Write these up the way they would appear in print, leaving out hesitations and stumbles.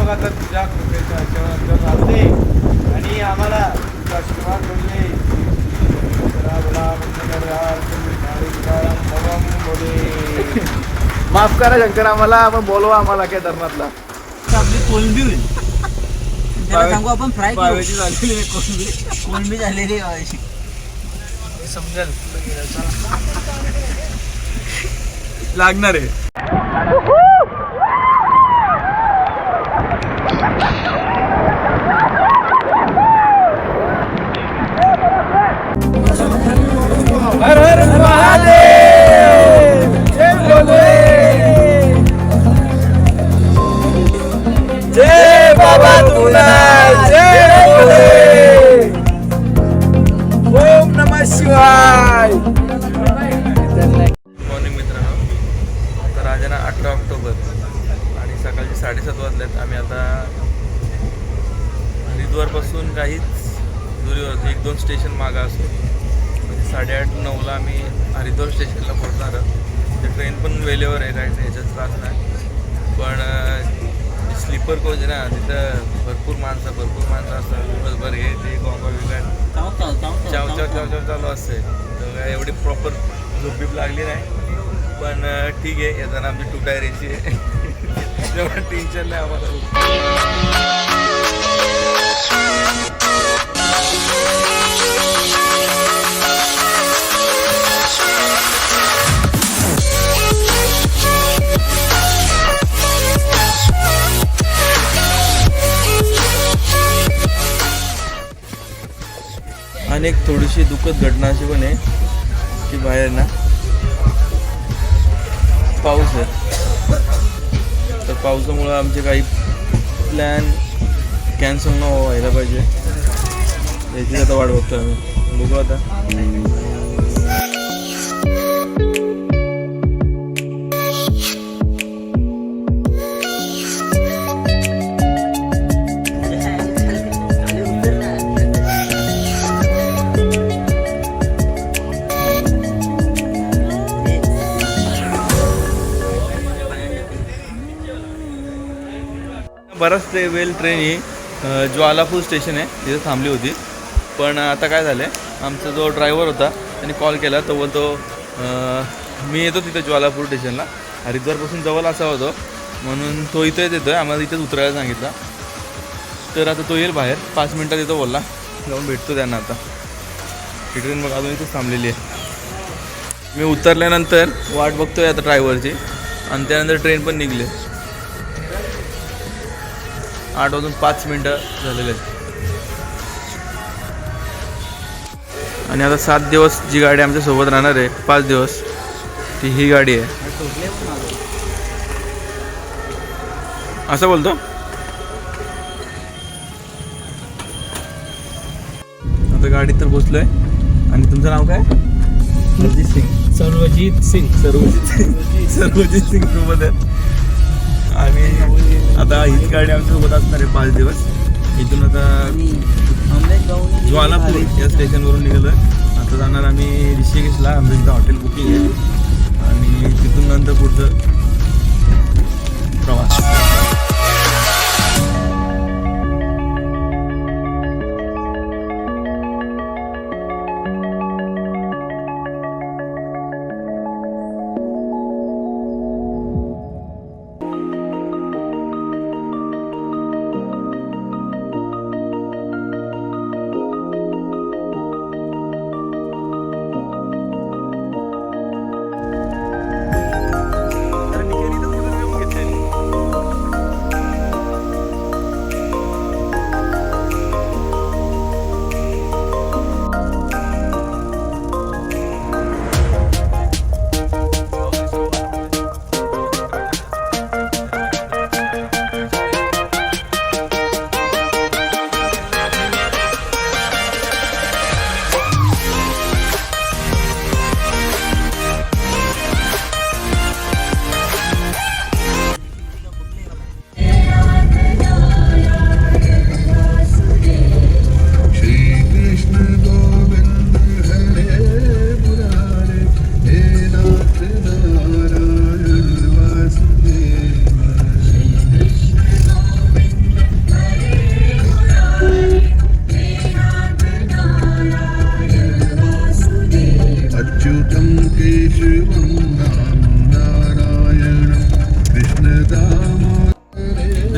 बघा तर तुझ्या कृपेचा चरण राहू दे आणि आम्हाला तुझा आशीर्वाद करू दे. माफ करा शंकर आम्हाला, आपण बोलवा आम्हाला केदारनाथला. आपली कोळंबी होईल. त्याला सांगू आपण फ्राय पावेची झालेली आहे कोळंबी. कोळंबी झालेली आहे. समजेल लागणार आहे. हर हर महादेव, जय भोले, जय बाबा तुला, जय भोले, ओम नमः शिवाय. मॉर्निंग मित्रांनो, तर आज आहे ना 18 ऑक्टोबर आणि सकाळचे 7:30 वाजलेत. आम्ही आता हरिद्वारपासून काहीच दुरीवर 1-2 स्टेशन मागं असतो. 8:30-9ला आम्ही हरिद्वार स्टेशनला पोहोचणार आहोत. ते ट्रेन पण वेळेवर आहे, काय ह्याच्यात त्रास नाही. पण स्लीपर कोच आहे ना, तिथं भरपूर माणसं असतात. दिवसभर हे ते गोंगा बिगाड चाव चालू असते. तर काय एवढी प्रॉपर झोप लागली नाही. पण ठीक आहे, येताना आमची 2 टायर यायची आहे. तेव्हा टेन्शन नाही आम्हाला. आणि एक थोडीशी दुःखद घटना अशी पण आहे की बाहेर ना पाऊस आहे. तर पावसामुळं आमचे काही प्लॅन कॅन्सल न व्हायला पाहिजे. याची आता वाट बघतो आम्ही. बघू आता. बराच वेळ ट्रेन ही ज्वालापूर स्टेशन आहे तिथे थांबली होती. पण आता काय झालं आहे, आमचा जो ड्रायव्हर होता त्याने कॉल केला तो बोलतो मी येतो तिथे ज्वालापूर स्टेशनला, हरिद्वारपासून जवळ असा होतो म्हणून तो इथेच येतो आहे, आम्हाला इथेच उतरायला सांगितलं. तर आता तो येईल बाहेर 5 मिनटात येतो बोलला. जाऊन भेटतो त्यांना. आता ही ट्रेन मग अजून इथेच थांबलेली आहे. मी उतरल्यानंतर वाट बघतो आहे आता ड्रायव्हरची आणि त्यानंतर ट्रेन पण निघली. 8:05 झालेले आहेत. आणि आता 7 दिवस जी गाडी आमच्यासोबत राहणार आहे, 5 दिवस, ती ही गाडी आहे. असं बोलतो. आता गाडीत तर बसलोय. आणि तुमचं नाव काय? सर्वजीत सिंग सोबत आहे. आणि आता हीच गाडी आमच्यासोबत असणार आहे 5 दिवस. इथून आता ज्वालापूर या स्टेशनवरून निघालो आहे. आता जाणार आम्ही ऋषिकेशला. आमचं इथं हॉटेल बुकिंग आहे आणि तिथून नंतर पुढचं प्रवास.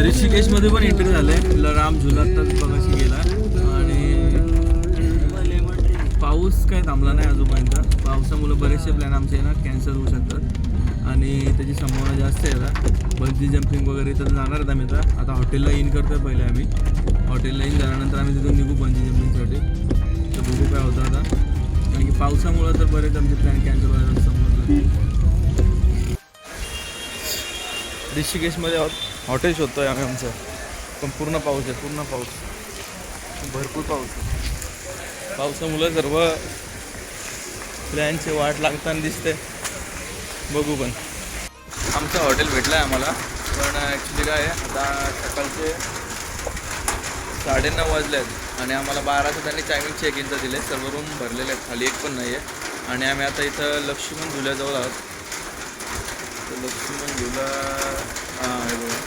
ऋषिकेशमध्ये पण एंट्री झालंय. राम झुलातच बघाशी गेला आणि पाऊस काय थांबला नाही अजूनपर्यंत. पावसामुळे बरेचसे प्लॅन आमचे ना कॅन्सल होऊ शकतात आणि त्याची संभावना जास्त आहे. आता बंजी जम्पिंग वगैरे तर जाणार आहेत आम्ही. आता हॉटेलला इन करतोय पहिले आम्ही. हॉटेलला इन झाल्यानंतर आम्ही तिथून निघू बंजी जम्पिंगसाठी. तर बघू काय होतं आता, कारण की पावसामुळं तर बरेच आमचे प्लॅन कॅन्सल व्हायला समजलं. ऋषिकेशमध्ये हॉटेल शोधतोय आम्ही आमचं, पण पूर्ण पाऊस आहे, पूर्ण पाऊस, भरपूर पाऊस आहे. पावसामुळे सर्व प्लॅनची वाट लागताना दिसते. बघू पण आमचं हॉटेल भेटलं आहे आम्हाला. पण ॲक्च्युली काय आहे, आता सकाळचे 9:30 वाजले आहेत आणि आम्हाला 12चं त्यांनी टायमिंग चेक इनचं दिले. सर्व रूम भरलेले आहेत, खाली एक पण नाही आहे. आणि आम्ही आता इथं लक्ष्मण झुल्याजवळ आहोत. तर लक्ष्मण झुला हे बघा,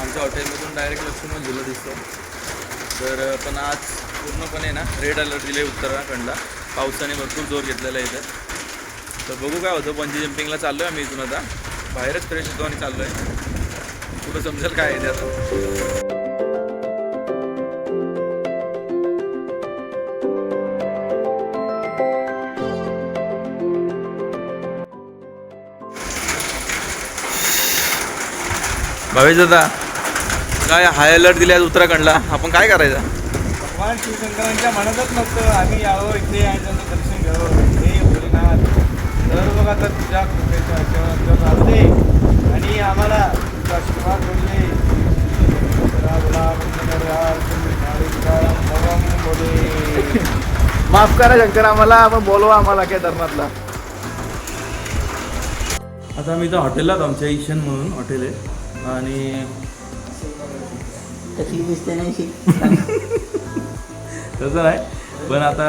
आमच्या हॉटेलमधून डायरेक्ट लक्ष्मण झुला दिसतो. तर पण आज पूर्णपणे ना रेड अलर्ट दिले उत्तराखंडला. पावसाने भरपूर जोर घेतलेला आहे इथं. तर बघू काय होतं. बंजी जम्पिंगला चाललो आहे आम्ही इथून. आता बाहेरच फ्रेश होतो आणि चाललो आहे. पुढं समजेल काय आहे ते आता. भावेश दादा, काय हाय अलर्ट दिले आज उत्तराखंडला, आपण काय करायचं? भगवान शिवशंकरांच्या मनातच नसतं आम्ही यावं इथे आणि त्यांचं दर्शन घ्यावं. हे भोलेनाथ तर बघा, तर तुझ्या कृपेच्या आशीर्वाद राहू दे आणि आम्हाला तुझा आशीर्वाद बोलले. माफ करा शंकर आम्हाला, आपण बोलवा आम्हाला केदारनाथला. आता आम्ही इथं हॉटेलला आहोत. आमच्या ईशन म्हणून हॉटेल आहे आणि तसं नाही, पण आता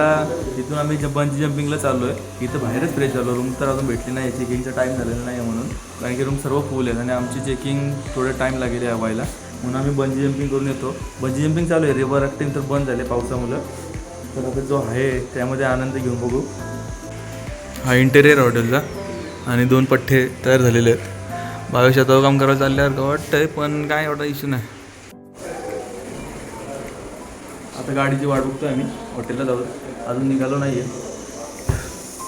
इथून आम्ही बंजी जम्पिंगला चाललो आहे. इथं बाहेरच फ्रेश झालो. रूम तर अजून भेटली नाही, चेकिंगचा टाईम झालेला नाही म्हणून, कारण की रूम सर्व फुल आहेत आणि आमची चेकिंग थोडं टाईम लागेल या व्हायला. म्हणून आम्ही बंजी जम्पिंग करून येतो. बंजी जम्पिंग चालू आहे. रिव्हर राफ्टिंग तर बंद झाले पावसामुळं. तर आता जो आहे त्यामध्ये आनंद घेऊन बघू. हा इंटेरियर हॉटेलचा आणि 2 पठ्ठे तयार झालेले आहेत. 22 काम करायला चालल्यावर वाटतंय, पण काय एवढा इश्यू नाही. आता गाडीची वाट बघतोय आम्ही. हॉटेलला जाऊ, अजून निघालो नाही आहे.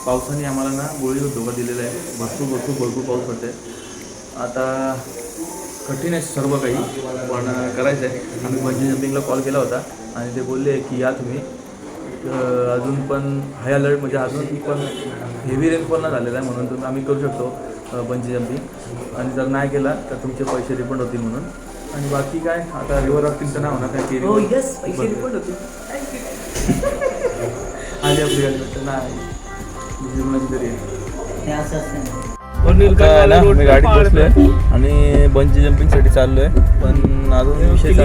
पावसाने आम्हाला ना गोळीवर धोका दिलेला आहे. भरपूर पाऊस पडते. आता कठीण आहे सर्व काही, पण करायचं आहे. आम्ही बंजी जम्पिंगला कॉल केला होता आणि ते बोलले की या तुम्ही. अजून पण हाय अलर्ट, म्हणजे अजून पण हेवी रेनफॉल नाही झालेला आहे, म्हणून तुम्ही आम्ही करू शकतो बंजी जम्पिंग. आणि जर नाही केला तर तुमचे पैसे रिफंड होतील म्हणून. आणि बाकी काय, आता रिव्हर राफ्टिंग तर नाही होणार काय की पैसे रिफंड होतील. आली आपली गाडी नाही जीवनाची तरी मी गाडीत बसलोय आणि बंजी जम्पिंगसाठी चाललोय. पण अजून विषय की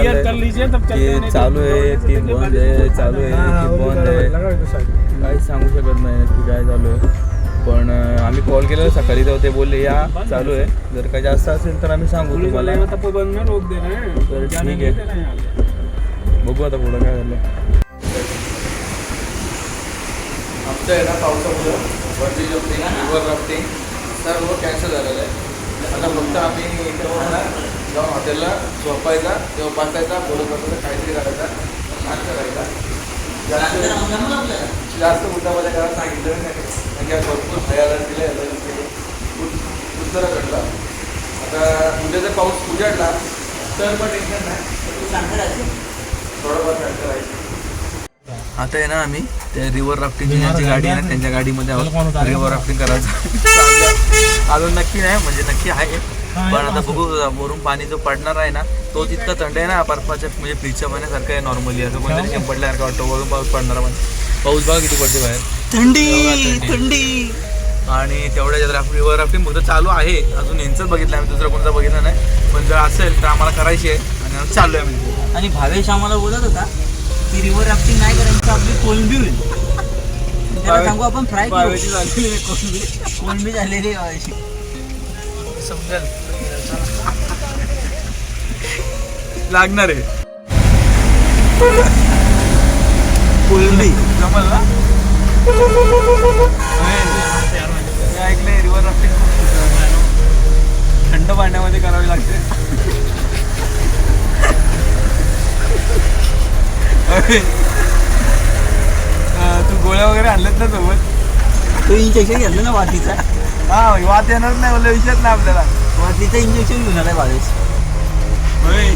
चालू आहे की बंद आहे, चालू आहे की बंद आहे, काहीच सांगू शकत नाही की काय चालू आहे. पण आम्ही कॉल केलेला सकाळी, तेव्हा ते बोलले या चालू आहे, जर काही जास्त असेल तर आम्ही सांगू तुम्हाला. तर ठीक आहे, बघू आता पुढं काय झालं. आमचं आहे ना पावसामुळं बंजी जम्पिंग, रिव्हर राफ्टिंग सर्व कॅन्सल झालेलं आहे. आता फक्त आम्ही इथं जाऊन हॉटेलला झोपायचा, तेव्हा बसायचा, बोलत बसायचा, काहीतरी करायचा, छान करायचा. जास्त मुद्दामध्ये करायला सांगितलं नाही, कारण की भरपूर भयाला दिले उत्तराखंडला. आता उद्या जर पाऊस उजाडला तर पण टेन्शन नाही, थोडंफार शांत राहायचं. आता आहे ना आम्ही त्या रिव्हर राफ्टिंगची ज्यांची गाडी आहे ना त्यांच्या गाडीमध्ये आहोत. रिव्हर राफ्टिंग करायचं अजून नक्की नाही, म्हणजे नक्की आहे, पण आता बघू. वरून पाणी जो पडणार आहे ना तो जितका थंड आहे ना, बर्फाच्या म्हणजे फ्रीजच्या पाण्यासारखं आहे नॉर्मली. असं कोणतरी शेम पडल्यासारखं वाटतं. वरून पाऊस पडणार, पण पाऊस बघा किती पडते बाहेर, थंडी. आणि तेवढ्या रिव्हर राफ्टिंग फक्त चालू आहे, अजून यांचंच बघितलं आम्ही, दुसरं कोणतं बघितलं नाही. पण जर असेल तर आम्हाला करायची आहे आणि चालू आहे आम्ही. आणि भावेश आम्हाला बोलत होता की रिव्हर राफ्टिंग नाही करायची, आपली कोलंबी होईल. त्याला सांगू आपण फ्राय कोलंबी झालेली भावेशी समजेल लागणार आहे. कोलंबी जमल ना. ऐकलंय रिव्हर राफ्टिंग थंड थंड पाण्यामध्ये करावी लागते. तू गोळ्या वगैरे आणलेत ना सोबत? तो इंजेक्शन घेतलं ना वातीचा. हा वात येणार नाही बोलले विषयच नाही आपल्याला. वातीचं इंजेक्शन घेऊन आलाय बाळेश. होय.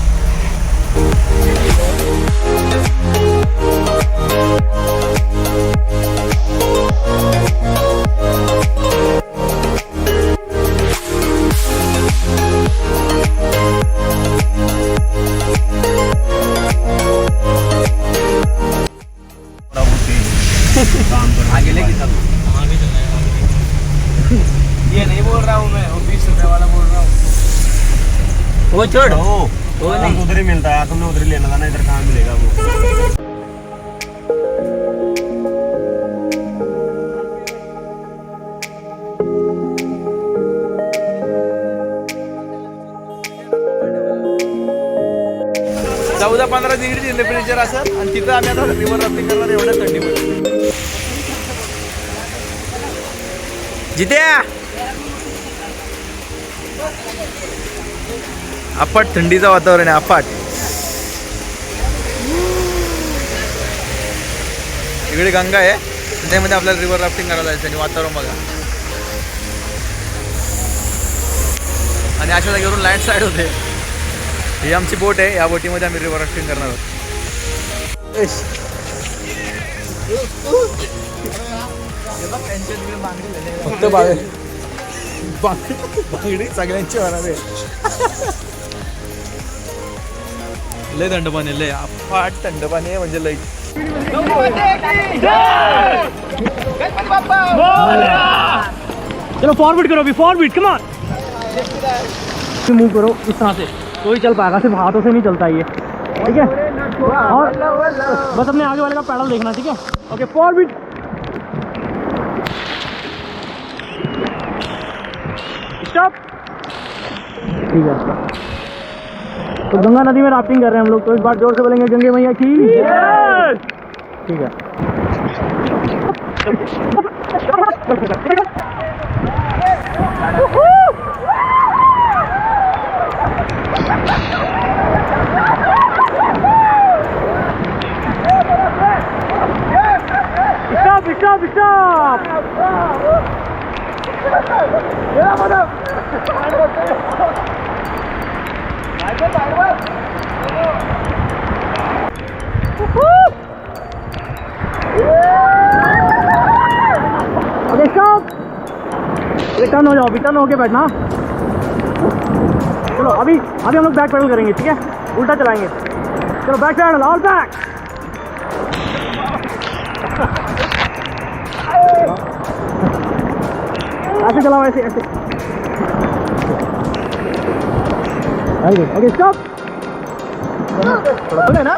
आगे लेके चलो. ये नहीं बोल रहा हूँ मैं, वो 20 रुपए वाला बोल रहा हूँ. वो छोड़. वो नहीं उधर ही मिलता है, तुमने उधर ही लेना था ना, इधर कहाँ मिलेगा वो. चौदा 15 डिग्री टेम्परेचर असेल आणि तिथं आम्ही आता रिव्हर राफ्टिंग करणार एवढ्या थंडीमध्ये. जित्या अफाट थंडीचं वातावरण आहे. अफाट. इकडे गंगा आहे, त्यामध्ये आपल्याला रिव्हर राफ्टिंग करायला जायचं आणि वातावरण बघा. आणि अशा जागेवरून लँड साईड होते. ही आमची बोट आहे, या बोटीमध्ये आम्ही रिव्हर राफ्टिंग करणार आहोत. फक्त बांगडी सगळ्यांची होणार आहे. लय थंड पाणी, लय अफाट थंड पाणी आहे म्हणजे लय. चलो फॉरवर्ड करो अभी, फॉरवर्ड कम ऑन. मूव करो इस तरह से तो ही चल पाएगा, सिर्फ हाथों से नहीं चलता ये. ठीक है, और बस अपने आगे वाले का पैडल देखना. ठीक है, ओके फॉरवर्ड. स्टॉप. ठीक है, तो गंगा नदी में राफ्टिंग कर रहे हैं हम लोग, तो इस बार जोर से बोलेंगे गंगे मैया की. ठीक है. Stop! Okay, stop! टर्न हो जाओ, अभी टर्न होके बैठना. चलो अभी हम लोग बैक पैडल करेंगे. ठीक है, उल्टा चलाएंगे. चलो बैक पैडल, ऑल बैक. ऐसे चलाओ, ऐसे. Very good. Okay stop. हो गया ना?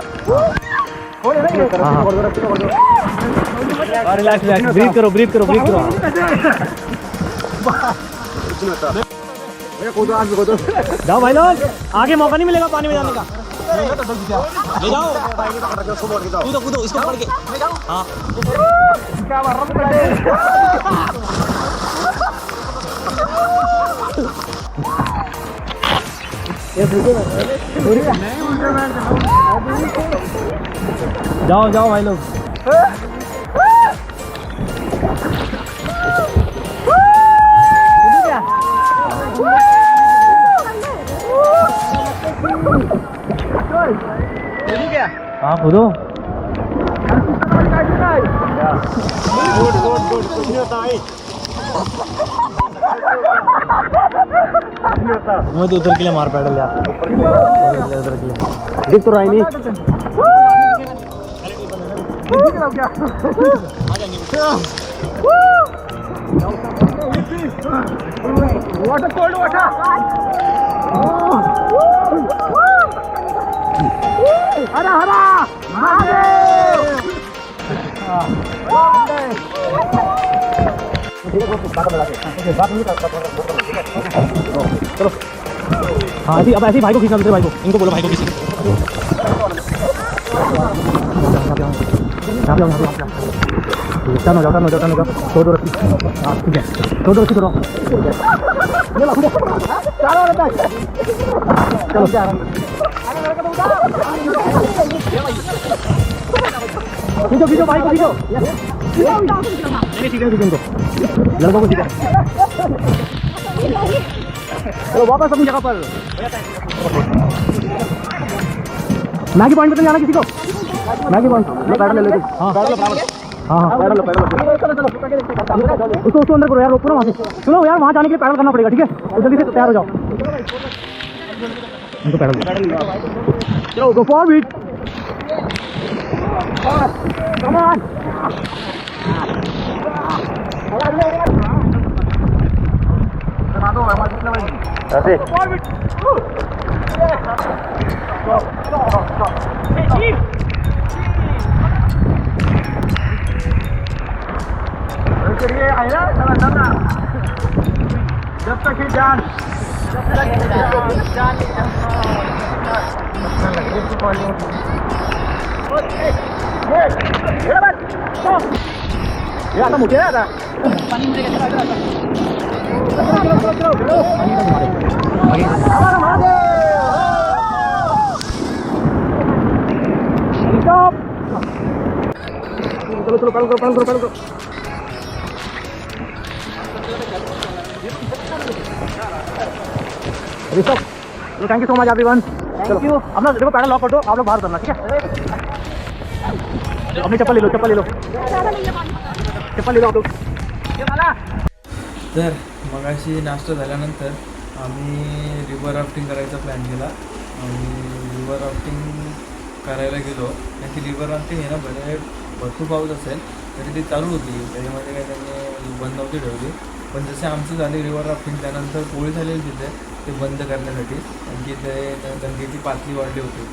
रिलैक्स, ब्रीथ करो. जाओ भाई लोग, आगे मौका नहीं मिलेगा पानी में जाने का. ले जाओ, कूदो इसको पकड़ के. हाँ जाओ भाई लोग. क्या? हाँ कूदो. मैं तो उधर के लिए मार पैडल यार. उधर के लिए दिख तो रहा ही नहीं. Water, cold water. हरा चलो. हाँ ऐसे, अब ऐसे ही भाई को खींचना. दूसरे भाई को, इनको बोलो भाई को खींचना. टर्न हो जाओ. दो रस्सी. हाँ ठीक है, दो रस्सी करो. खींचो खींचो भाई को खींचो नहीं ठीक है इनको लड़कों को खींचो चलो वापस अपनी जगह पर मैगी पॉइंट पे तो जाना किसी को मैगी पॉइंट लो पैडल ले लो हाँ हाँ पैडल लो उसको अंदर करो यार पूरा वहाँ से सुनो यार वहाँ जाने के लिए पैडल करना पड़ेगा ठीक है तो जल्दी से तैयार हो जाओ इनको पैडल चलो गो फॉरवर्ड come on जब तक ही जान ये आता मुझे आता पानी में चलो चलो पैडल करो thank you so much everyone thank you अपना देखो पैडल लॉक कर दो आप लोग बाहर करना ठीक है अपनी चप्पल ले लो चप्पल ले लो आप लोग तर मगाशी नाश्ता झाल्यानंतर आम्ही रिव्हर राफ्टिंग करायचा प्लॅन केला आणि रिव्हर राफ्टिंग करायला गेलो आणि ती रिव्हर राफ्टिंग आहे ना भरपूर पाऊस असेल तरी ती चालू होती त्याच्यामध्ये काही त्यांनी बंद नव्हती ठेवली पण जसे आमची झाली रिव्हर राफ्टिंग त्यानंतर पोळी झालेली तिथे ते बंद करण्यासाठी आणखी ते गंगेची पातळी वाढली होती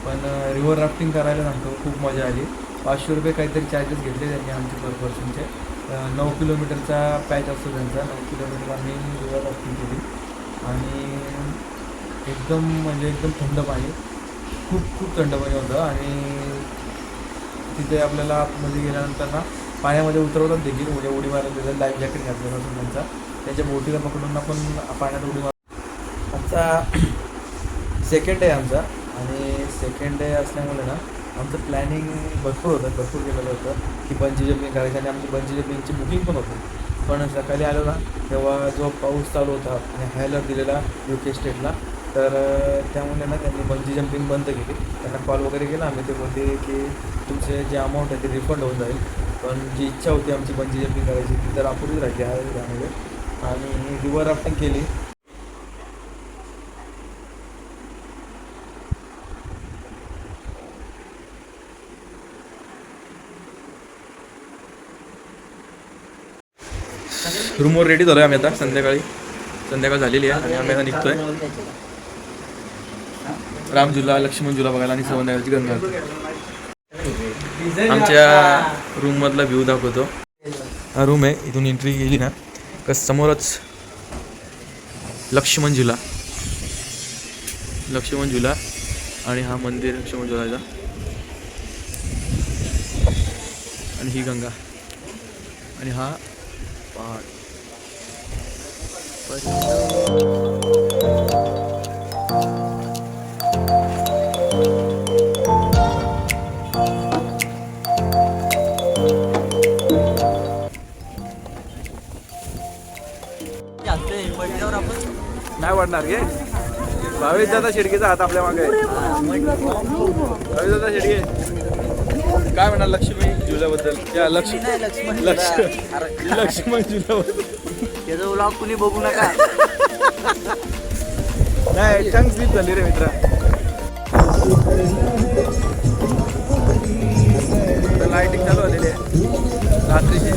पण रिव्हर राफ्टिंग करायला सांगतो खूप मजा आली 500 रुपये काहीतरी चार्जेस घेतले त्यांनी आमचे पर पर्सनचे 9 किलोमीटरचा पॅच असतो त्यांचा 9 किलोमीटर आम्ही रिव्हर राफ्टिंग केली आणि एकदम थंड पाणी खूप थंड पाणी होतं आणि तिथे आपल्याला आतमध्ये गेल्यानंतर ना पाण्यामध्ये उतरवतात देखील उडी मारायला देतात लाईफ जॅकेट घातलेला असतो त्यांच्या बोटीला पकडून आपण पाण्यात उडी मार आमचा सेकंड डे आमचा आणि सेकंड डे असल्यामुळे ना आमचं प्लॅनिंग भरपूर केलेलं होतं की बंजी जम्पिंग करायचं आणि आमची बंजी जम्पिंगची बुकिंग पण होती पण सकाळी आलो ना तेव्हा जो पाऊस चालू होता आणि हाय अलर्ट दिलेला UK स्टेटला तर त्यामुळे ना त्यांनी बंजी जम्पिंग बंद केली त्यांना कॉल वगैरे केला आम्ही ते बोलते की तुमचे जे अमाऊंट आहे ते रिफंड होऊन जाईल पण जी इच्छा होती आमची बंजी जम्पिंग करायची ती तर अपुरीच राहिली आहे त्यामुळे आणि रिव्हर राफ्टिंग केली रूमवर रेडी झालो आहे आम्ही आता संध्याकाळ झालेली आहे आणि आम्ही आता निघतोय राम झुला लक्ष्मण झुला बघायला आणि संध्याकाळची गंगा आमच्या रूममधला व्ह्यू दाखवतो हा रूम आहे इथून एंट्री गेली ना का समोरच लक्ष्मण झुला आणि हा मंदिर लक्ष्मण झुलाचा आणि ही गंगा आणि हा पहाड नाही वाढणार गे भावेश दादा शेडकेचा हात आपल्या मागे भावेश दादा शेडके काय म्हणणार लक्ष्मी झुल्याबद्दल या लक्ष्मण झुल्याबद्दल त्याचा व्लॉग कुणी बघू नका नाही टंग स्लिप झाली रे मित्रा लाइटिंग चालू झालेली आहे रात्रीची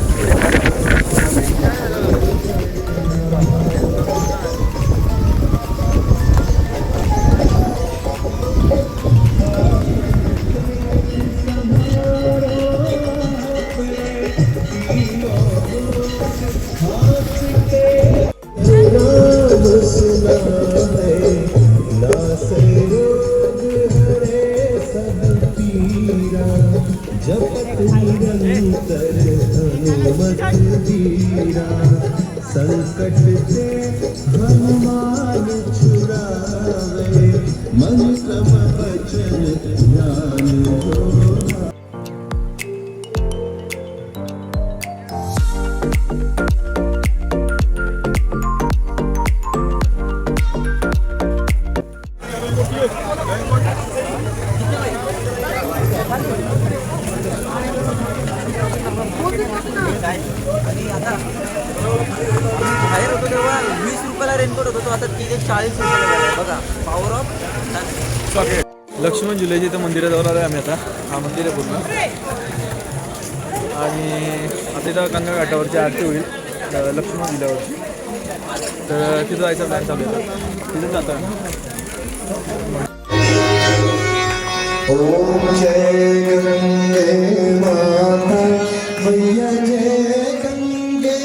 संकट से हनुमान आणि आता बाहेर होतो तेव्हा 20 रुपयाला रेनकोट होतो तो आता 40 रुपयाला झाला. बघा पॉवर ऑफ. लक्ष्मण झुल्याच्या इथं मंदिराजवळ आलो आम्ही आता. हा मंदिर आहे पूर्ण. आणि आता इथं गंगा घाटावरची आरती होईल लक्ष्मण झुल्यावरची. तर तिथं जायचा प्लॅन चालू आहे. तिथं जातो आम्ही. ओम जय गंगे माता मैया जय गंगे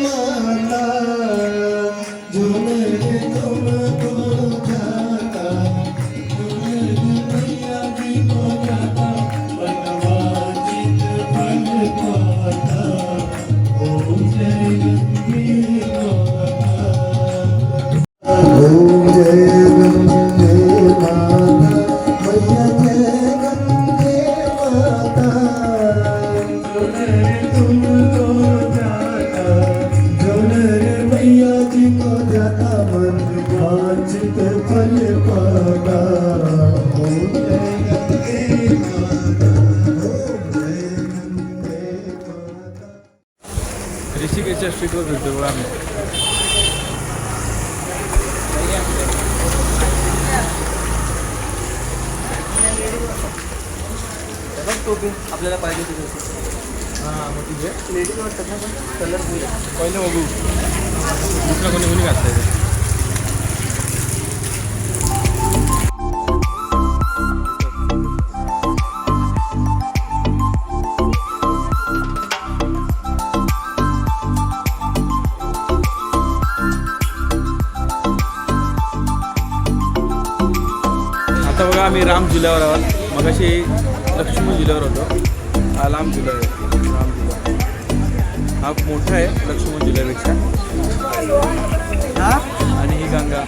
माता झूले तुमको जाता मैया जी को जाता बनवाचित फल पाता ओम जय गंगे माता ओम जय गंगे माता मैया जय गंगे माता तुमको जाता जोनर मैया जी को जाता मन वांछित फल पाता ओम जय गंगे माता ओम जय गंगे माता. ऋषिकेशच्या स्ट्रीटवर फिरतो बघा आम्ही. बघ टोपी आपल्याला पाहिजे तुझी. हां मग तिथे लेडीज वाटतात ना पण कलरफुल. पहिलं बघू दुसरं कोणी कोणी घातलं आहे. आता बघा आम्ही राम झुल्यावर आहोत. मगाशी लक्ष्मण झुल्यावर होतो. हा लांब झुला आहे. राम झुला हा मोठा आहे लक्ष्मण झुल्यापेक्षा. आणि ही गंगा.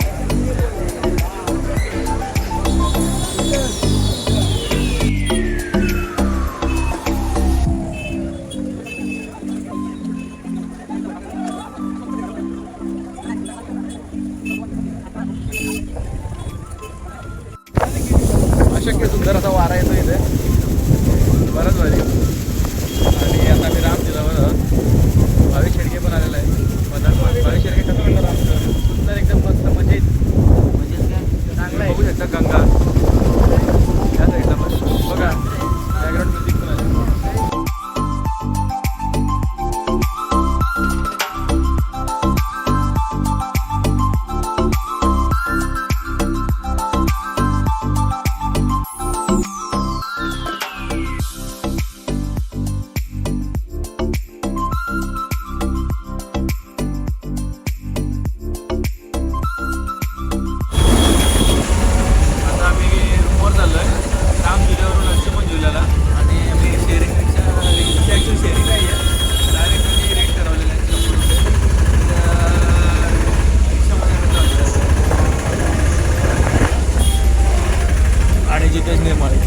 अशक्य सुंदर असा वारा येतो इथे. बरंच भारी. आणि आता मी राम झुल्यावर आहोत. भावेश शेडके पण आलेला आहे. भावेश शेडके कसं म्हणतात आमचं सुंदर एकदम मस्त मजेत. चांगला आहे. बघू शकता गंगा या साईडला पण बघा बॅकग्राऊंड म्युझिक पण आहे. आता आम्ही रूमवर चाललो आहे राम झुल्यावरून लक्ष्मण झुल्याला. आणि मी शेअरिंग रिक्षा ॲक्च्युअली शेअरिंग नाही आहे. डायरेक्ट मी रेट ठरवलेलं आहे 100 रुपये. रिक्षामध्ये आम्ही चाललो आहे. आणि जितेश निर्माळे